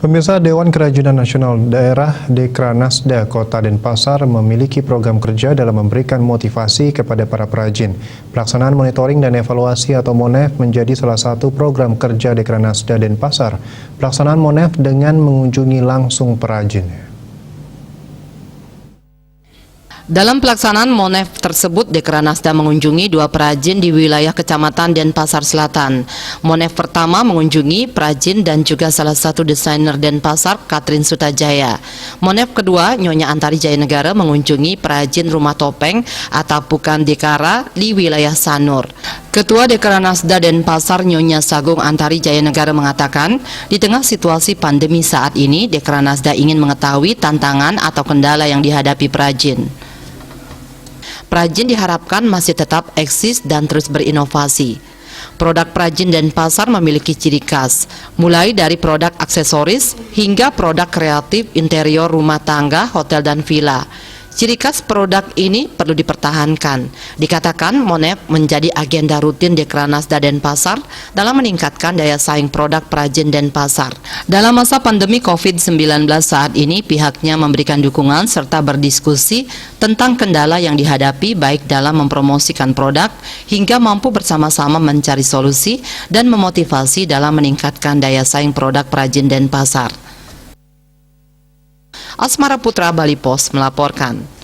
Pemirsa, Dewan Kerajinan Nasional Daerah Dekranasda Kota Denpasar memiliki program kerja dalam memberikan motivasi kepada para perajin. Pelaksanaan monitoring dan evaluasi atau MONEV menjadi salah satu program kerja Dekranasda Denpasar. Pelaksanaan MONEV dengan mengunjungi langsung perajin. Dalam pelaksanaan MONEV tersebut, Dekranasda mengunjungi 2 perajin di wilayah Kecamatan Denpasar Selatan. MONEV pertama mengunjungi perajin dan juga salah satu desainer Denpasar, Katrin Sutajaya. MONEV kedua, Nyonya Antari Jayanegara mengunjungi perajin rumah topeng atau Pukan Dekara di wilayah Sanur. Ketua Dekranasda Denpasar, Nyonya Sagung Antari Jayanegara mengatakan, di tengah situasi pandemi saat ini, Dekranasda ingin mengetahui tantangan atau kendala yang dihadapi perajin. Perajin diharapkan masih tetap eksis dan terus berinovasi. Produk perajin Denpasar memiliki ciri khas, mulai dari produk aksesoris hingga produk kreatif interior rumah tangga, hotel dan villa. Ciri khas produk ini perlu dipertahankan. Dikatakan MONEV menjadi agenda rutin Dekranasda Denpasar dalam meningkatkan daya saing produk perajin Denpasar. Dalam masa pandemi COVID-19 saat ini, pihaknya memberikan dukungan serta berdiskusi tentang kendala yang dihadapi baik dalam mempromosikan produk hingga mampu bersama-sama mencari solusi dan memotivasi dalam meningkatkan daya saing produk perajin Denpasar. Asmara Putra, Bali Pos melaporkan.